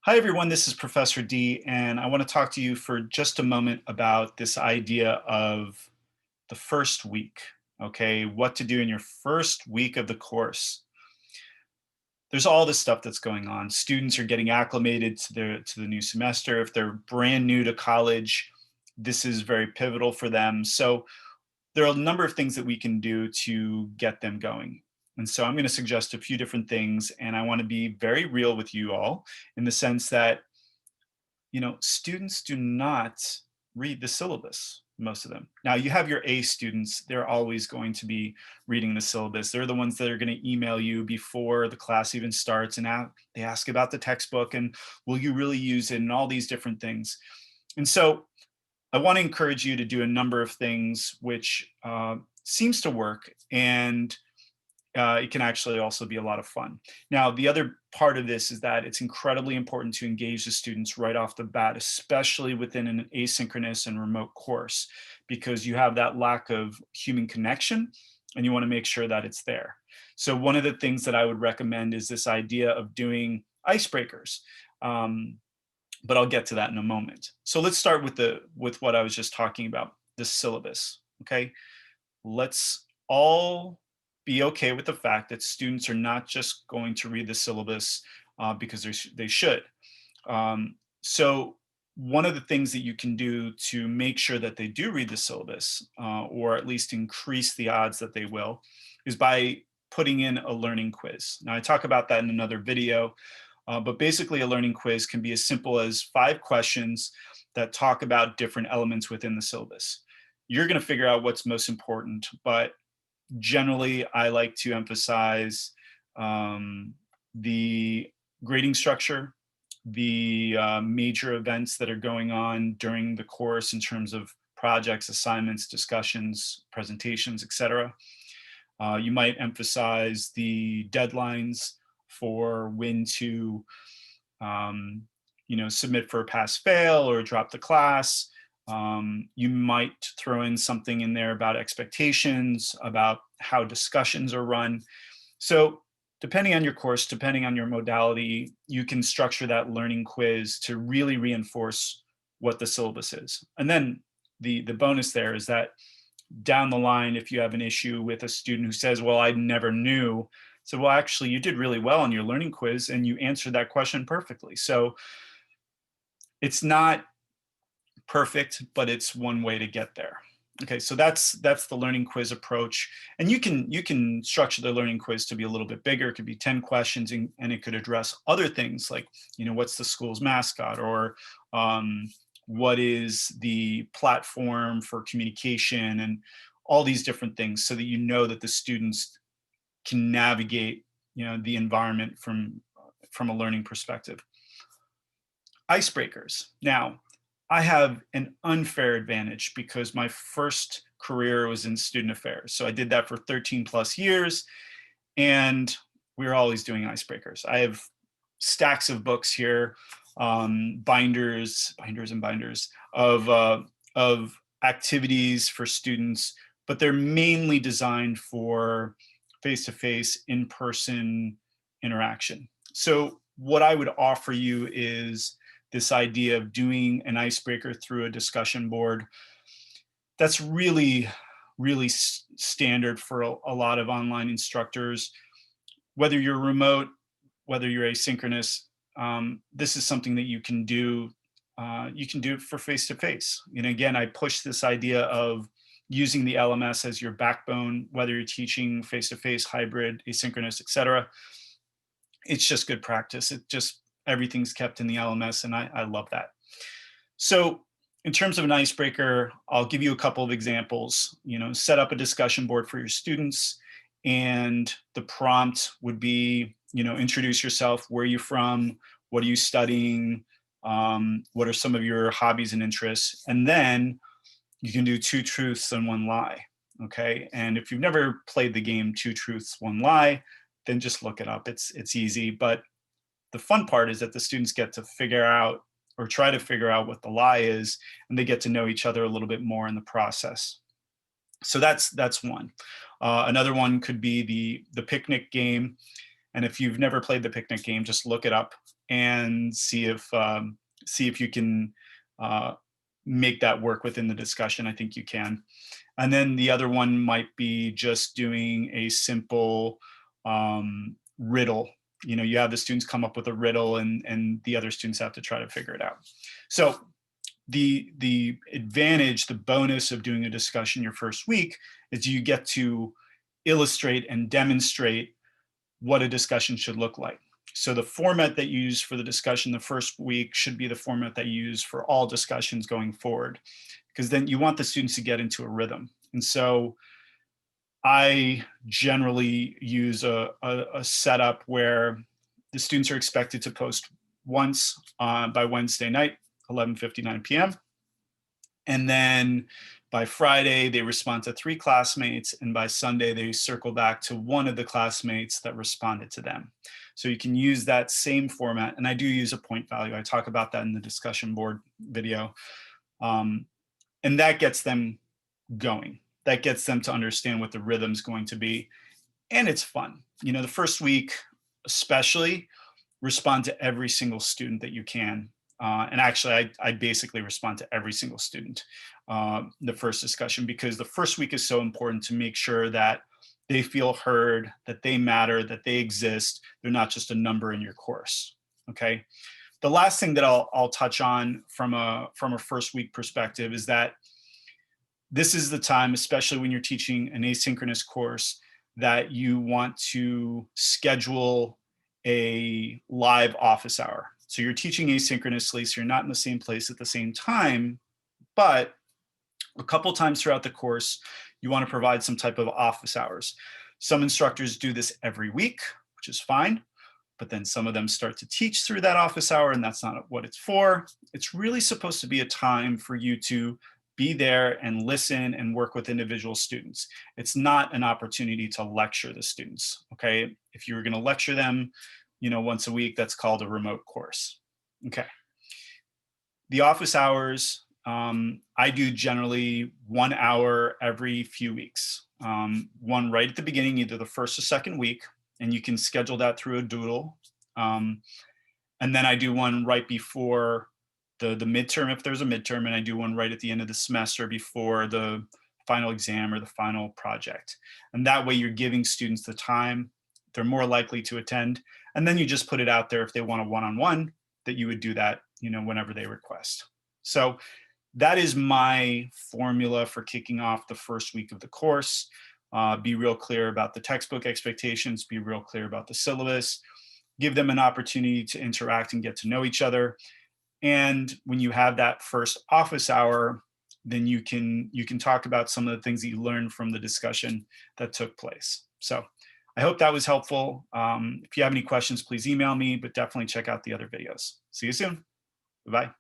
Hi, everyone. This is Professor D, and I want to talk to you for just a moment about this idea of the first week. Okay, what to do in your first week of the course. There's all this stuff that's going on. Students are getting acclimated to the new semester. If they're brand new to college, this is very pivotal for them. So there are a number of things that we can do to get them going. And so I'm going to suggest a few different things, and I want to be very real with you all in the sense that students do not read the syllabus, most of them. Now, you have your A students, they're always going to be reading the syllabus. They're the ones that are going to email you before the class even starts and they ask about the textbook and will you really use it and all these different things. And so I want to encourage you to do a number of things which seems to work, and it can actually also be a lot of fun. Now, the other part of this is that it's incredibly important to engage the students right off the bat, especially within an asynchronous and remote course, because you have that lack of human connection and you want to make sure that it's there. So one of the things that I would recommend is this idea of doing icebreakers. But I'll get to that in a moment. So let's start with what I was just talking about, the syllabus. Okay, let's all be okay with the fact that students are not just going to read the syllabus because they should. So one of the things that you can do to make sure that they do read the syllabus, or at least increase the odds that they will, is by putting in a learning quiz. Now, I talk about that in another video, but basically a learning quiz can be as simple as 5 questions that talk about different elements within the syllabus. You're going to figure out what's most important, but generally I like to emphasize the grading structure, the major events that are going on during the course in terms of projects, assignments, discussions, presentations, etc. You might emphasize the deadlines for when to submit for a pass fail or drop the class. You might throw in something in there about expectations, about how discussions are run. So depending on your course, depending on your modality, you can structure that learning quiz to really reinforce what the syllabus is. And then the bonus there is that down the line, if you have an issue with a student who says, well, I never knew, so well, actually, you did really well on your learning quiz and you answered that question perfectly. So it's not perfect, but it's one way to get there. Okay, so that's the learning quiz approach, and you can structure the learning quiz to be a little bit bigger. It could be 10 questions, and it could address other things like what's the school's mascot, or what is the platform for communication, and all these different things, so that that the students can navigate the environment from a learning perspective. Icebreakers. Now, I have an unfair advantage because my first career was in student affairs. So I did that for 13 plus years, and we were always doing icebreakers. I have stacks of books here, binders and binders of activities for students, but they're mainly designed for face-to-face, in-person interaction. So what I would offer you is this idea of doing an icebreaker through a discussion board. That's really standard for a lot of online instructors. Whether you're remote, whether you're asynchronous, this is something that you can do. You can do it for face-to-face. Again, I push this idea of using the LMS as your backbone, whether you're teaching face-to-face, hybrid, asynchronous, etc. It's just good practice. Everything's kept in the LMS, and I love that. So in terms of an icebreaker, I'll give you a couple of examples. Set up a discussion board for your students, and the prompt would be, introduce yourself, where are you from, what are you studying, what are some of your hobbies and interests, and then you can do 2 truths and 1 lie. Okay, and if you've never played the game 2 truths, 1 lie, then just look it up. It's easy, but the fun part is that the students get to figure out or try to figure out what the lie is, and they get to know each other a little bit more in the process. So that's one. Another one could be the picnic game. And if you've never played the picnic game, just look it up and see if you can uh, make that work within the discussion. I think you can. And then the other one might be just doing a simple riddle. You know, you have the students come up with a riddle, and the other students have to try to figure it out. So the advantage, the bonus of doing a discussion your first week is you get to illustrate and demonstrate what a discussion should look like. So the format that you use for the discussion the first week should be the format that you use for all discussions going forward, because then you want the students to get into a rhythm. And so I generally use a setup where the students are expected to post once by Wednesday night, 11:59 p.m. And then by Friday, they respond to 3 classmates. And by Sunday, they circle back to one of the classmates that responded to them. So you can use that same format. And I do use a point value. I talk about that in the discussion board video. And that gets them going. That gets them to understand what the rhythm's going to be. And it's fun. You know, the first week, especially, respond to every single student that you can. And actually, I basically respond to every single student the first discussion, because the first week is so important to make sure that they feel heard, that they matter, that they exist. They're not just a number in your course. Okay. The last thing that I'll touch on from a first week perspective is that this is the time, especially when you're teaching an asynchronous course, that you want to schedule a live office hour. So you're teaching asynchronously, so you're not in the same place at the same time, but a couple times throughout the course, you want to provide some type of office hours. Some instructors do this every week, which is fine, but then some of them start to teach through that office hour, and that's not what it's for. It's really supposed to be a time for you to be there and listen and work with individual students. It's not an opportunity to lecture the students, okay? If you were gonna lecture them, you know, once a week, that's called a remote course, okay? The office hours, I do generally 1 hour every few weeks. One right at the beginning, either the first or second week, and you can schedule that through a doodle. And then I do one right before the midterm, if there's a midterm, and I do one right at the end of the semester before the final exam or the final project. And that way you're giving students the time, they're more likely to attend. And then you just put it out there if they want a one-on-one, that you would do that, you know, whenever they request. So that is my formula for kicking off the first week of the course. Be real clear about the textbook expectations, be real clear about the syllabus, give them an opportunity to interact and get to know each other. And when you have that first office hour, then you can talk about some of the things that you learned from the discussion that took place. So I hope that was helpful. If you have any questions, please email me, but definitely check out the other videos. See you soon. Bye-bye.